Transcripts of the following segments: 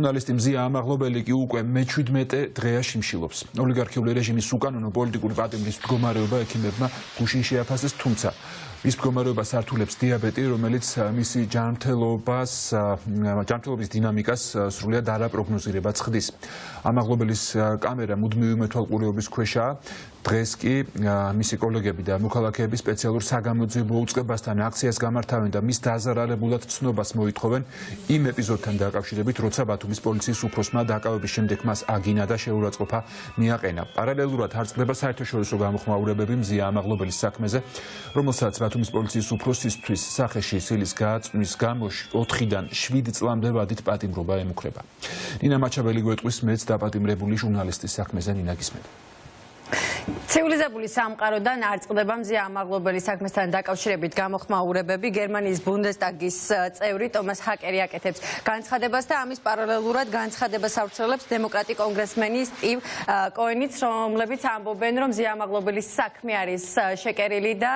ჟურნალისტი მზია ამაღლობელი კი უკვე მე-17 დღეა შიმშილობს. ოლიგარქიული რეჟიმის უკანონო პოლიტიკური პატიმრის მდგომარეობა ექიმებმა გუშინ შეაფასეს, თუმცა ის მდგომარეობა სართულებს დიაბეტი, რომელიც მისი ჯანმრთელობის დინამიკას სრულიად არაპროგნოზირებად ხდის. ამაღლობელის კამერა მუდმივი მეთვალყურეობის ქვეშაა. დღეს კი მისი კოლეგები და მოქალაქეები სპეციალურ საგამოძიებო უწყებასთან აქციას გამართავენ და მის დაზარალებულად ცნობას მოითხოვენ იმ ეპიზოდთან დაკავშირებით, როცა ბათუმის პოლიციის უფროსმა დაკავების შემდეგ მას აგინა და შეურაცხყოფა მიაყენა. პარალელურად არწდება საერთაშორისო გამოხმაურებები მზია ამაღლობელის საქმეზე, რომელსაც ბათუმის პოლიციის უფროსისთვის სახეში სილის გააწვნის გამო 4-დან 7 წლამდე ვადით პატიმრობა ემუქრება. ნინა მაჩაბელი გვეტყვის მეც დაპატიმრებული ჟურნალისტის საქმეზე. ნინა, გისმენთ. ცივილიზებული სამყაროდან არწყდება მზია ამაღლობელის საქმესთან დაკავშირებით გამოხმაურებები. გერმანიის ბუნდესტაგის წევრი ტომას ჰაკერი აკეთებს განცხადებას და ამის პარალელურად განცხადებას ავრცელებს დემოკრატი კონგრესმენი სტივ კოენიც, რომლებიც ამბობენ, რომ მზია ამაღლობელის საქმე არის შეკერილი და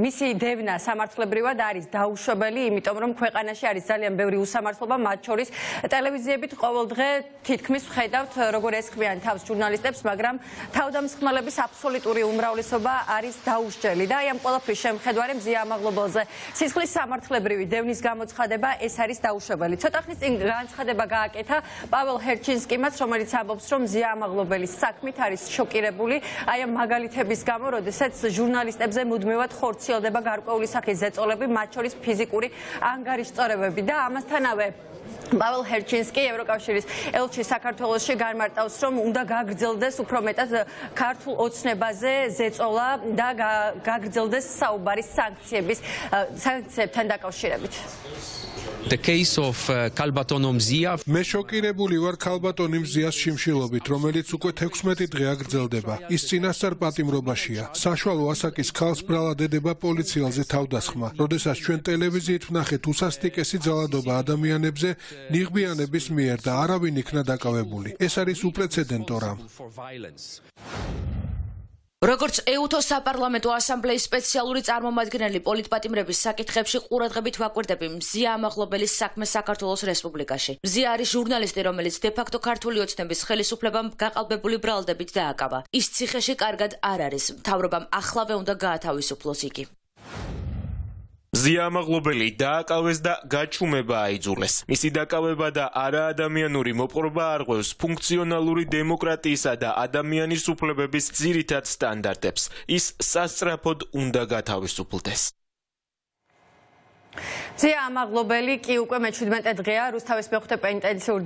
მისი დევნა სამართლებრივად არის დაუშვებელი, იმიტომ რომ ქვეყანაში არის ძალიან ბევრი უსამართლობა, მათ შორის ტელევიზიებით ყოველდღე თითქმის ვხედავთ, როგორ ესხმიან თავს ჟურნალისტებს, მაგრამ თავდამსხმელების აბსოლუტური უმრავლესობა არის დაუსჯელი და აი ამ ყველაფრის შემხედვარი მზია ამაღლობელზე სისხლის სამართლებრივი დევნის გამოცხადება ეს არის დაუშვებელი. ცოტა ხნის წინ განცხადება გააკეთა პაվել ჰერჩინსკიმაც, რომელიც ამბობს, რომ მზია ამაღლობელის საქმით არის შოკირებული აი ამ მაგალითების გამო, როდესაც ჟურნალისტებზე მუდმივად ხორციელდება გარკვეული სახის ზეწოლები, მათ შორის ფიზიკური ანგარიშწორებები და ამასთანავე პაվել ჰერჩინსკი ევროკავშირის ელჩი საქართველოში განმარტავს, რომ უნდა გაგრძელდეს უფრო მეტად ქართულ ოცნებაზე ზეწოლა და გაგრძელდეს საუბარი სანქციებთან დაკავშირებით. The case of Kalbatono Mzia. მე შოკირებული ვარ ქალბატონი მზიას შიმშილობით, რომელიც უკვე 16 დღეა გრძელდება. ის წინასწარ პატიმრობაშია. საშუალო ასაკის ქალს ბრალად ედება პოლიციელზე თავდასხმა. როდესაც ჩვენ ტელევიზიით ვნახეთ უსასტიკესი ძალადობა ადამიანებზე ნიღბიანების მიერ და არავინ იქნა დაკავებული. ეს არის უპრეცედენტო რამ. როგორც ეუთო საპარლამენტო ასამბლეის სპეციალური წარმომადგენელი პოლიტპატიმრების საკითხებში ყურადღებით ვაკვირდები მზია ამაღლობელის საქმეს საქართველოს რესპუბლიკაში. მზია არის ჟურნალისტი, რომელიც დე-ფაქტო ქართული ოცნების ხელისუფლებამ გაყალბებული ბრალდებით დააკავა. ის ციხეში კარგად არ არის. მთავრობამ ახლავე უნდა გაათავისუფლოს იგი. მზია ამაღლობელი დააკავეს და გაჩუმება აიძულეს. მისი დაკავება და არაადამიანური მოპყრობა არღვევს ფუნქციონალური დემოკრატიისა და ადამიანის უფლებების ძირითად სტანდარტებს. ის სასწრაფოდ უნდა გათავისუფლდეს. მზია ამაღლობელი კი უკვე მე-17 დღეა რუსთავის მეხუთე პენიტენციურ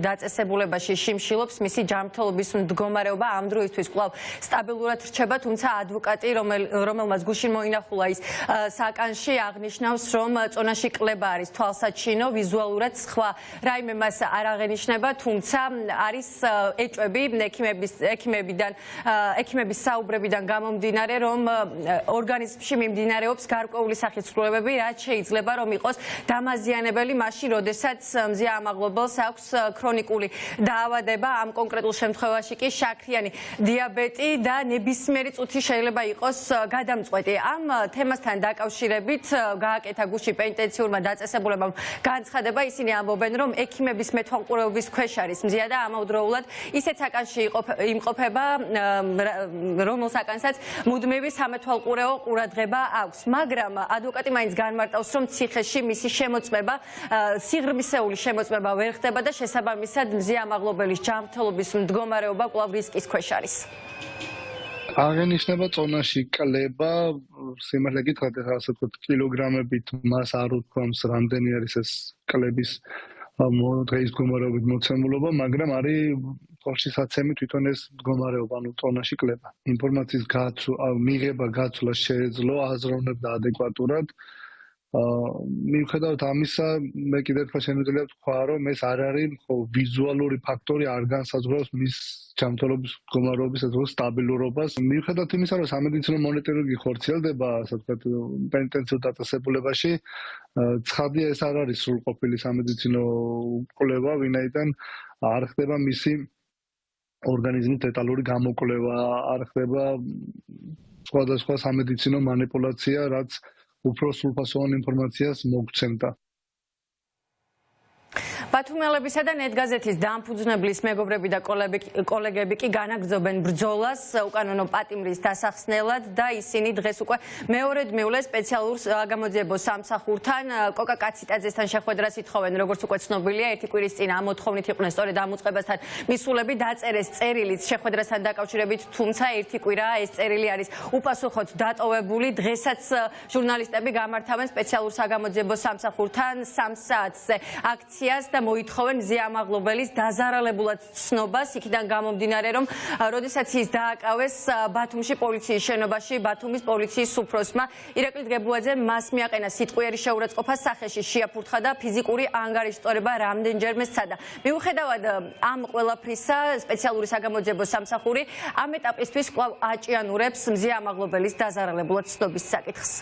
დაწესებულებაში შიმშილობს. მისი ჯანმრთელობის მდგომარეობა ამ დროისთვის კვლავ სტაბილურად რჩება, თუმცა ადვოკატი, რომელმაც გუშინ მოინახულა ის საკანში, აღნიშნავს, რომ წონაში კლება არის თვალსაჩინო, ვიზუალურად სხვა რაიმე მას არ აღენიშნება, თუმცა არის ეჭვები ექიმების საუბრებიდან გამომდინარე, რომ ორგანიზმში მიმდინარეობს გარკვეული სახის ცვლილებები, რაც შეიძლება რომ იყოს დამაზიანებელი მაშინ, როდესაც მზია ამაღლობელს აქვს ქრონიკული დაავადება, ამ კონკრეტულ შემთხვევაში კი შაქრიანი დიაბეტი და ნებისმიერი წუთი შეიძლება იყოს გადამწყვეტი. ამ თემასთან დაკავშირებით გააკეთა გუშინ პენიტენციურმა დაწესებულებამ განცხადება. ისინი ამბობენ, რომ ექიმების მეთვალყურეობის ქვეშ არის მზია და ამავდროულად ისეთ საკანში იმყოფება, რომელ საკანსაც მუდმივი სამეთვალყურეო ყურადღება აქვს. მაგრამ ადვოკატი მაინც განმარტავს, რომ ციხეში მისი შემოწმება, სიღრმისეული შემოწმება ვერ ხდება და შესაბამისად მზია ამაღლობელის ჯანმრთელობის მდგომარეობა კვლავ რისკის ქვეშ არის. აღენიშნება წონაში კლება, სიმართლე გითხრათ, ასე ვთქვათ, კილოგრამებით მას არ უთქვამს, რამდენი არის ეს კლების დღეის მდგომარეობით მოცემულობა, მაგრამ არის ხორცისაცემი თვითონ ეს მდგომარეობა, ანუ წონაში კლება. ინფორმაციის მიღება, გაცვლა შეეძლო აზროვნებ და ადეკვატურად. მიუხედავად ამისა, მე კიდევ ერთხელ შემიძლია ვთქვა, რომ ეს არ არის ვიზუალური ფაქტორი, არ განსაზღვრავს მის ჯანმრთელობის მდგომარეობის სტაბილურობას. მიუხედავად იმისა, რომ სამედიცინო მონიტორინგი ხორციელდება, ასე ვთქვათ, პენიტენციურ დაწესებულებაში, ცხადია ეს არ არის სრულყოფილი სამედიცინო კვლევა, ვინაიდან არ ხდება მისი ორგანიზმის დეტალური გამოკვლევა, არ ხდება სხვადასხვა სამედიცინო მანიპულაცია, რაც უფრო სრულფასოვან ინფორმაციას მოგცემდა. ბათუმელებისა და ნეტგაზეთის დამფუძნებლის მეგობრები და კოლეგები კი განაგრძობენ ბრძოლას უკანონო პატიმრის დასახსნელად და ისინი დღეს უკვე მეორედ მიულეს სპეციალურ საგამოძიებო სამსახურთან კოკა კაციტაძესთან შეხვედრას ითხოვენ, როგორც უკვე ცნობილია, ერთი კვირის წინ ამ მოთხოვნით იყვნენ სწორედ ამ უწყებასთან მისულები, დაწერეს წერილიც შეხვედრასთან დაკავშირებით, თუმცა ერთი კვირაა ეს წერილი არის უპასუხოდ დატოვებული. დღესაც ჟურნალისტები გამართავენ სპეციალურ საგამოძიებო სამსახურთან 3 საათზე აქციას და მოითხოვენ მზია ამაღლობელის დაზარალებულად ცნობას, იქიდან გამომდინარე, რომ როდესაც ის დააკავეს ბათუმში პოლიციის შენობაში, ბათუმის პოლიციის უფროსმა ირაკლი დგებუაძე მას მიაყენა სიტყვიერი შეურაცხყოფა, სახეში შეაფურთხა და ფიზიკური ანგარიშწორება რამდენჯერმე სცადა. მიუხედავად ამ ყველაფრისა, სპეციალური საგამოძიებო სამსახური ამ ეტაპისთვის კვლავ აჭიანურებს მზია ამაღლობელის დაზარალებულად ცნობის საკითხს.